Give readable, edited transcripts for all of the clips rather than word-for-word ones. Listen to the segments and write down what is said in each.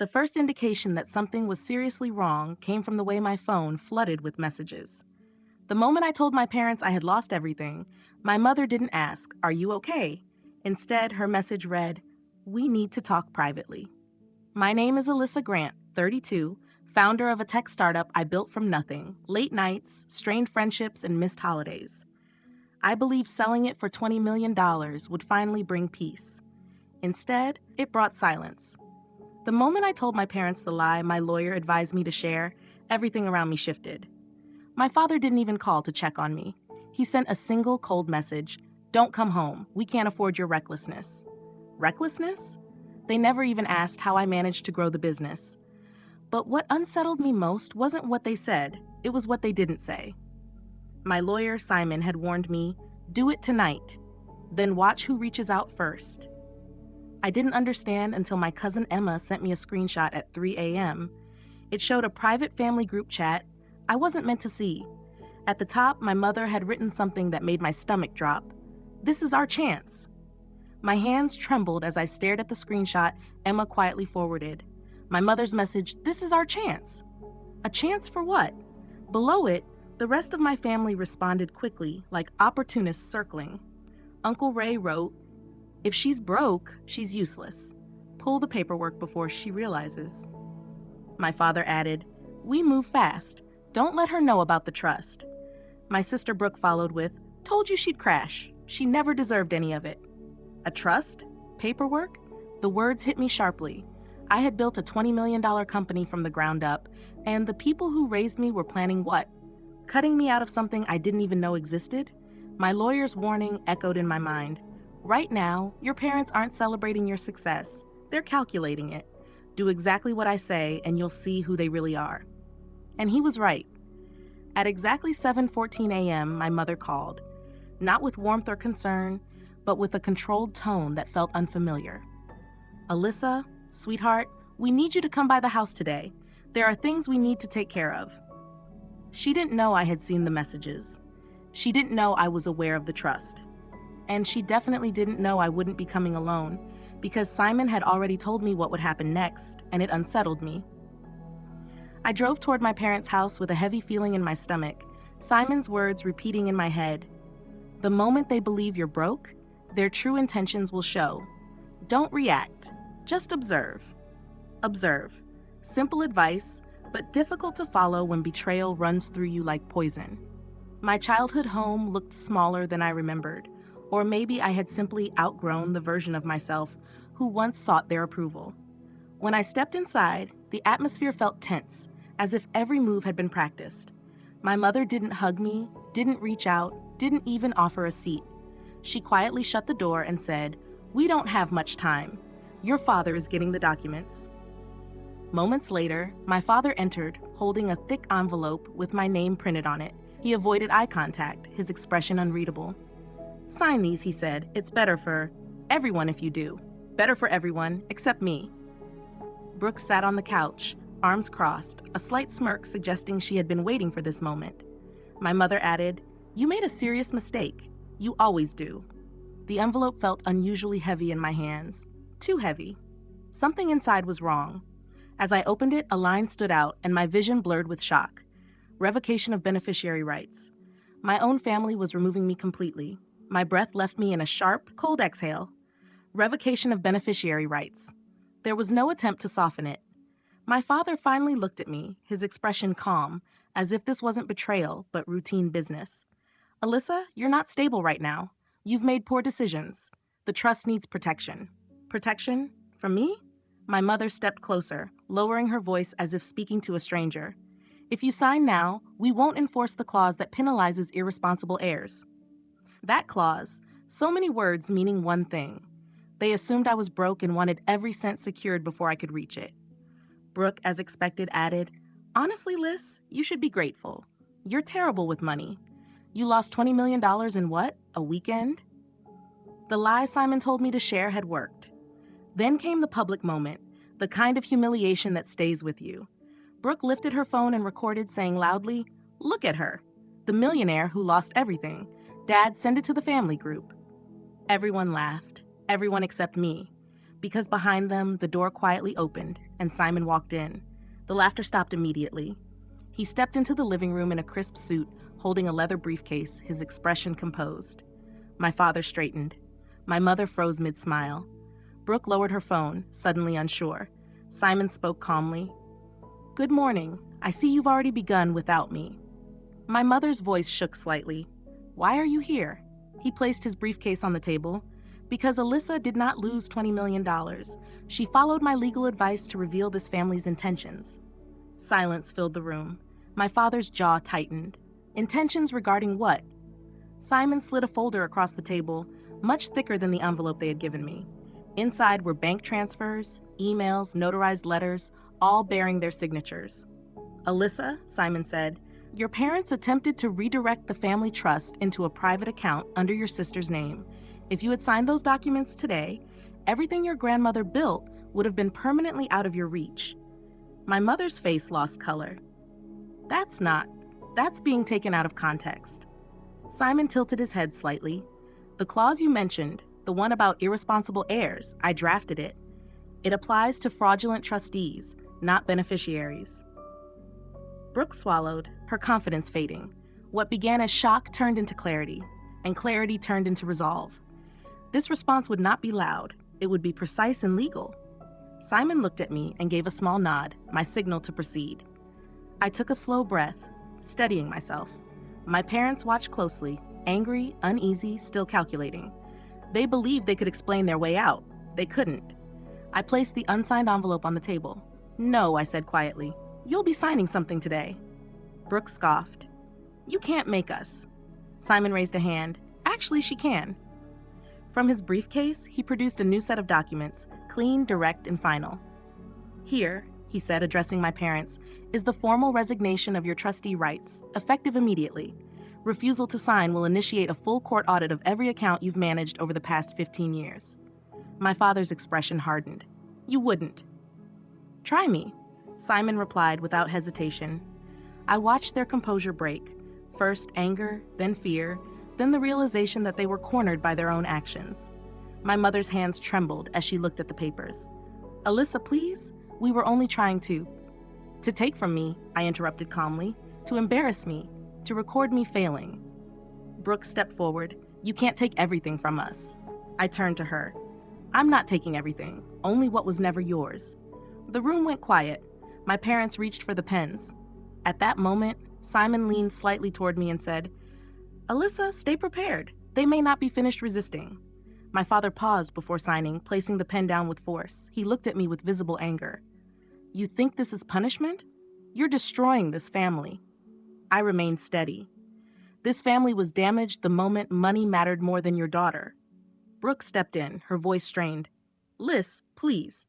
The first indication that something was seriously wrong came from the way my phone flooded with messages. The moment I told my parents I had lost everything, my mother didn't ask, "Are you okay?" Instead, her message read, "We need to talk privately." My name is Alyssa Grant, 32, founder of a tech startup I built from nothing, late nights, strained friendships, and missed holidays. I believed selling it for $20 million would finally bring peace. Instead, it brought silence. The moment I told my parents the lie my lawyer advised me to share, everything around me shifted. My father didn't even call to check on me. He sent a single cold message, "Don't come home. We can't afford your recklessness." Recklessness? They never even asked how I managed to grow the business. But what unsettled me most wasn't what they said, it was what they didn't say. My lawyer, Simon, had warned me, "Do it tonight. Then watch who reaches out first." I didn't understand until my cousin Emma sent me a screenshot at 3 a.m. It showed a private family group chat I wasn't meant to see. At the top, my mother had written something that made my stomach drop. "This is our chance." My hands trembled as I stared at the screenshot Emma quietly forwarded. My mother's message, "This is our chance." A chance for what? Below it, the rest of my family responded quickly, like opportunists circling. Uncle Ray wrote, "If she's broke, she's useless. Pull the paperwork before she realizes." My father added, "We move fast. Don't let her know about the trust." My sister Brooke followed with, "Told you she'd crash. She never deserved any of it." A trust? Paperwork? The words hit me sharply. I had built a $20 million company from the ground up, and the people who raised me were planning what? Cutting me out of something I didn't even know existed? My lawyer's warning echoed in my mind. Right now, your parents aren't celebrating your success. They're calculating it. Do exactly what I say, and you'll see who they really are. And he was right. At exactly 7:14 a.m., my mother called. Not with warmth or concern, but with a controlled tone that felt unfamiliar. "Alyssa, sweetheart, we need you to come by the house today. There are things we need to take care of." She didn't know I had seen the messages. She didn't know I was aware of the trust. And she definitely didn't know I wouldn't be coming alone, because Simon had already told me what would happen next, and it unsettled me. I drove toward my parents' house with a heavy feeling in my stomach, Simon's words repeating in my head. "The moment they believe you're broke, their true intentions will show. Don't react. Just observe." Observe. Simple advice, but difficult to follow when betrayal runs through you like poison. My childhood home looked smaller than I remembered, or maybe I had simply outgrown the version of myself who once sought their approval. When I stepped inside, the atmosphere felt tense, as if every move had been practiced. My mother didn't hug me, didn't reach out, didn't even offer a seat. She quietly shut the door and said, "We don't have much time. Your father is getting the documents." Moments later, my father entered, holding a thick envelope with my name printed on it. He avoided eye contact, his expression unreadable. "Sign these," he said. "It's better for everyone if you do. Better for everyone, except me." Brooke sat on the couch, arms crossed, a slight smirk suggesting she had been waiting for this moment. My mother added, "You made a serious mistake. You always do." The envelope felt unusually heavy in my hands. Too heavy. Something inside was wrong. As I opened it, a line stood out, and my vision blurred with shock. Revocation of beneficiary rights. My own family was removing me completely. My breath left me in a sharp, cold exhale. Revocation of beneficiary rights. There was no attempt to soften it. My father finally looked at me, his expression calm, as if this wasn't betrayal, but routine business. "Alyssa, you're not stable right now. You've made poor decisions. The trust needs protection." Protection? From me? My mother stepped closer, lowering her voice as if speaking to a stranger. "If you sign now, we won't enforce the clause that penalizes irresponsible heirs." That clause, so many words meaning one thing. They assumed I was broke and wanted every cent secured before I could reach it. Brooke, as expected, added, "Honestly, Liz, you should be grateful. You're terrible with money. You lost $20 million in what? A weekend?" The lie Simon told me to share had worked. Then came the public moment, the kind of humiliation that stays with you. Brooke lifted her phone and recorded, saying loudly, "Look at her. The millionaire who lost everything. Dad, send it to the family group." Everyone laughed. Everyone except me. Because behind them, the door quietly opened, and Simon walked in. The laughter stopped immediately. He stepped into the living room in a crisp suit, holding a leather briefcase, his expression composed. My father straightened. My mother froze mid-smile. Brooke lowered her phone, suddenly unsure. Simon spoke calmly. "Good morning. I see you've already begun without me." My mother's voice shook slightly. "Why are you here?" He placed his briefcase on the table. "Because Alyssa did not lose $20 million. She followed my legal advice to reveal this family's intentions." Silence filled the room. My father's jaw tightened. Intentions regarding what? Simon slid a folder across the table, much thicker than the envelope they had given me. Inside were bank transfers, emails, notarized letters, all bearing their signatures. "Alyssa," Simon said, "your parents attempted to redirect the family trust into a private account under your sister's name. If you had signed those documents today, everything your grandmother built would have been permanently out of your reach." My mother's face lost color. That's being taken out of context." Simon tilted his head slightly. "The clause you mentioned, the one about irresponsible heirs, I drafted it. It applies to fraudulent trustees, not beneficiaries." Brooke swallowed, her confidence fading. What began as shock turned into clarity, and clarity turned into resolve. This response would not be loud. It would be precise and legal. Simon looked at me and gave a small nod, my signal to proceed. I took a slow breath, steadying myself. My parents watched closely, angry, uneasy, still calculating. They believed they could explain their way out. They couldn't. I placed the unsigned envelope on the table. "No," I said quietly. "You'll be signing something today." Brooke scoffed. "You can't make us." Simon raised a hand. "Actually, she can." From his briefcase, he produced a new set of documents, clean, direct, and final. "Here," he said, addressing my parents, "is the formal resignation of your trustee rights, effective immediately. Refusal to sign will initiate a full court audit of every account you've managed over the past 15 years. My father's expression hardened. "You wouldn't." "Try me," Simon replied without hesitation. I watched their composure break. First anger, then fear, then the realization that they were cornered by their own actions. My mother's hands trembled as she looked at the papers. "Alyssa, please. We were only trying to take from me," I interrupted calmly, "to embarrass me, to record me failing." Brooke stepped forward. "You can't take everything from us." I turned to her. "I'm not taking everything, only what was never yours." The room went quiet. My parents reached for the pens. At that moment, Simon leaned slightly toward me and said, "Alyssa, stay prepared. They may not be finished resisting." My father paused before signing, placing the pen down with force. He looked at me with visible anger. "You think this is punishment? You're destroying this family." I remained steady. "This family was damaged the moment money mattered more than your daughter." Brooke stepped in, her voice strained. "Liz, please.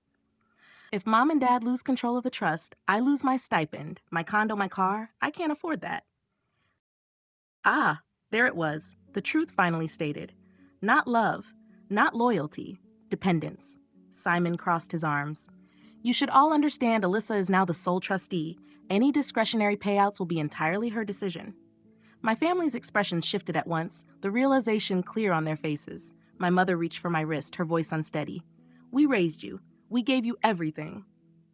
If Mom and Dad lose control of the trust, I lose my stipend, my condo, my car. I can't afford that." Ah, there it was, the truth finally stated. Not love, not loyalty, dependence. Simon crossed his arms. "You should all understand Alyssa is now the sole trustee. Any discretionary payouts will be entirely her decision." My family's expressions shifted at once, the realization clear on their faces. My mother reached for my wrist, her voice unsteady. "We raised you. We gave you everything."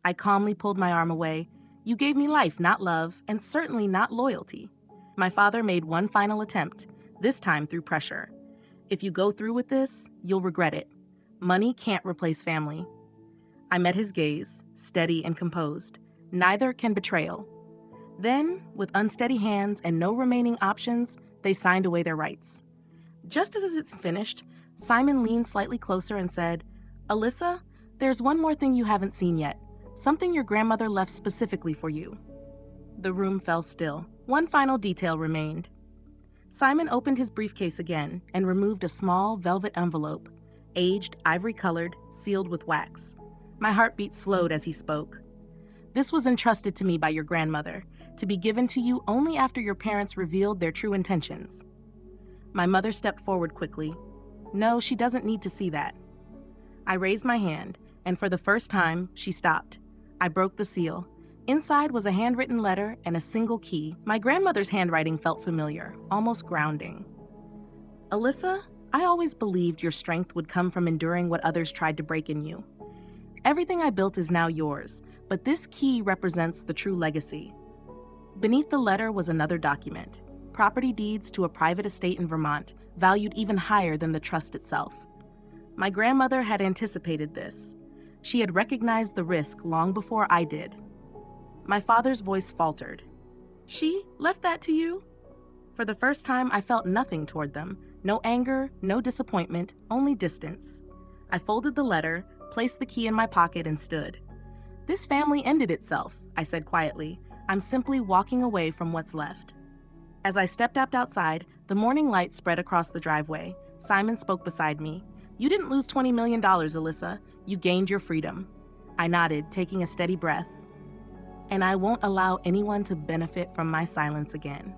I calmly pulled my arm away. "You gave me life, not love, and certainly not loyalty." My father made one final attempt, this time through pressure. "If you go through with this, you'll regret it. Money can't replace family." I met his gaze, steady and composed. Neither can betrayal. Then, with unsteady hands and no remaining options, they signed away their rights. Just as it's finished, Simon leaned slightly closer and said, "Alyssa, there's one more thing you haven't seen yet, something your grandmother left specifically for you." The room fell still. One final detail remained. Simon opened his briefcase again and removed a small velvet envelope, aged, ivory-colored, sealed with wax. My heartbeat slowed as he spoke. "This was entrusted to me by your grandmother, to be given to you only after your parents revealed their true intentions." My mother stepped forward quickly. "No, she doesn't need to see that." I raised my hand, and for the first time, she stopped. I broke the seal. Inside was a handwritten letter and a single key. My grandmother's handwriting felt familiar, almost grounding. "Alyssa, I always believed your strength would come from enduring what others tried to break in you. Everything I built is now yours, but this key represents the true legacy. Beneath the letter was another document, property deeds to a private estate in Vermont, valued even higher than the trust itself. My grandmother had anticipated this. She had recognized the risk long before I did. My father's voice faltered. She left that to you? For the first time, I felt nothing toward them. No anger, no disappointment, only distance. I folded the letter, placed the key in my pocket, and stood. This family ended itself, I said quietly. I'm simply walking away from what's left. As I stepped up outside, the morning light spread across the driveway. Simon spoke beside me. You didn't lose $20 million, Alyssa. You gained your freedom. I nodded, taking a steady breath. And I won't allow anyone to benefit from my silence again.